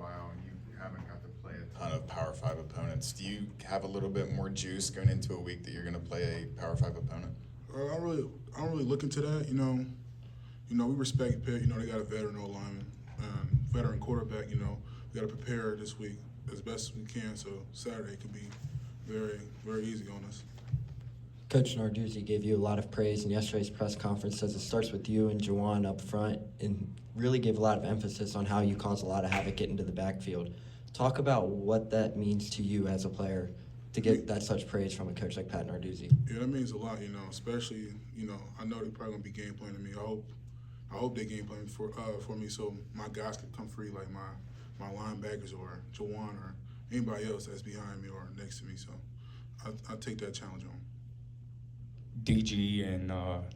while, and you haven't got to play a ton of Power 5 opponents. Do you have a little bit more juice going into a week that you're going to play a Power 5 opponent? I don't really look into that. You know, we respect Pitt. You know, they got a veteran O-lineman, veteran quarterback. You know, we got to prepare this week as best as we can. So Saturday can be very, very easy on us. Coach Narduzzi gave you a lot of praise in yesterday's press conference. Says it starts with you and Juwan up front, and really gave a lot of emphasis on how you cause a lot of havoc getting to the backfield. Talk about what that means to you as a player to get that such praise from a coach like Pat Narduzzi. Yeah, that means a lot. You know, especially I know they're probably gonna be game planning me. I hope they game plan for me so my guys can come free, like my linebackers or Juwan or anybody else that's behind me or next to me. So I take that challenge on. DG and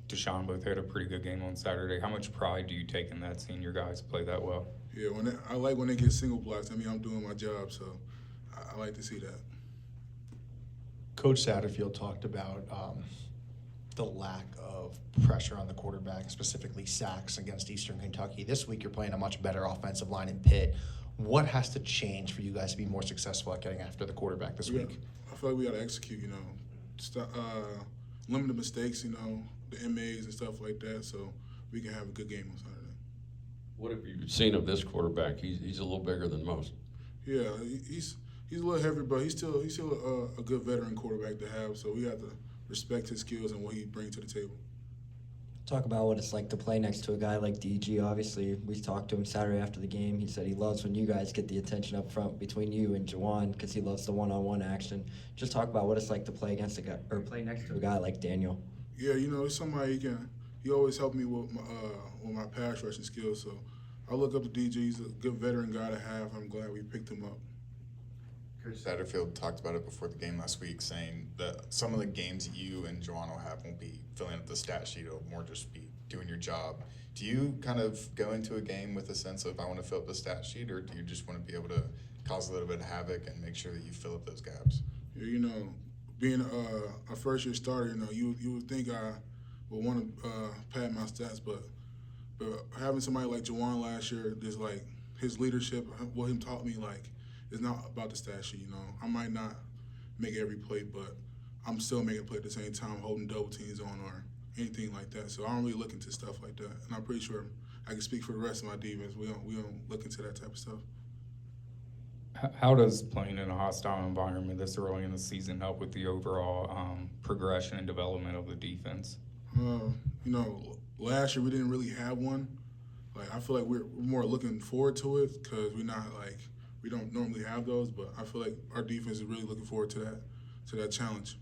Deshaun both had a pretty good game on Saturday. How much pride do you take in that, seeing your guys play that well? Yeah, I like when they get single blocks. I mean, I'm doing my job, so I like to see that. Coach Satterfield talked about the lack of pressure on the quarterback, specifically sacks against Eastern Kentucky. This week you're playing a much better offensive line in Pitt. What has to change for you guys to be more successful at getting after the quarterback this week? I feel like we got to execute, limit the mistakes, the MAs and stuff like that, so we can have a good game on Saturday. What have you seen of this quarterback? He's a little bigger than most. Yeah, he's a little heavy, but he's still a good veteran quarterback to have. So we have to respect his skills and what he brings to the table. Talk about what it's like to play next to a guy like DG. Obviously, we talked to him Saturday after the game. He said he loves when you guys get the attention up front between you and Juwan because he loves the one-on-one action. Just talk about what it's like to play against a guy or play next to a guy like Daniel. Yeah, it's somebody he always helped me with my pass rushing skills. So I look up to DG. He's a good veteran guy to have. I'm glad we picked him up. Coach Satterfield talked about it before the game last week, saying that some of the games you and Juwan will have won't be filling up the stat sheet, it'll more just be doing your job. Do you kind of go into a game with a sense of I want to fill up the stat sheet, or do you just want to be able to cause a little bit of havoc and make sure that you fill up those gaps? Yeah, being a first-year starter, you would think I would want to pad my stats, but having somebody like Juwan last year, just like his leadership, what he taught me, like, it's not about the stat sheet, I might not make every play, but I'm still making a play at the same time, holding double teams on or anything like that. So I don't really look into stuff like that. And I'm pretty sure I can speak for the rest of my defense. We don't look into that type of stuff. How does playing in a hostile environment this early in the season help with the overall progression and development of the defense? Last year we didn't really have one. Like, I feel like we're more looking forward to it because we don't normally have those, but I feel like our defense is really looking forward to that challenge.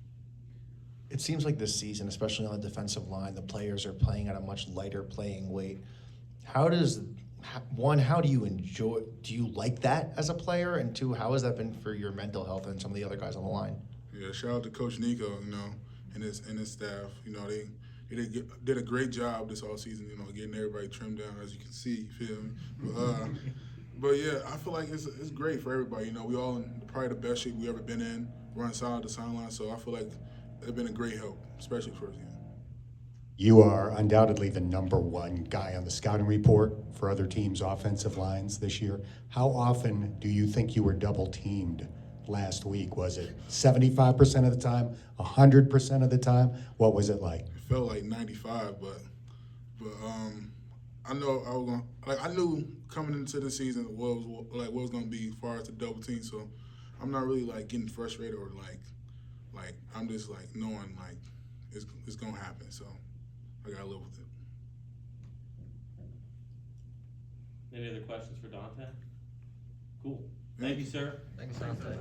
It seems like this season, especially on the defensive line, the players are playing at a much lighter playing weight. How do you enjoy, do you like that as a player? And two, how has that been for your mental health and some of the other guys on the line? Yeah, shout out to Coach Nico, and his staff. They did a great job this all season, getting everybody trimmed down, as you can see, you feel me? But yeah, I feel like it's great for everybody. We all in probably the best shape we ever been in, running side to sideline. So I feel like it's been a great help, especially for us. You are undoubtedly the #1 guy on the scouting report for other teams' offensive lines this year. How often do you think you were double teamed last week? Was it 75% of the time, 100% of the time? What was it like? It felt like 95, but I know I was gonna, I knew coming into the season what was gonna be as far as the double team. So I'm not really getting frustrated or I'm just knowing it's gonna happen. So I gotta live with it. Any other questions for Dontay? Cool. Thank you, sir. Thanks, Dontay.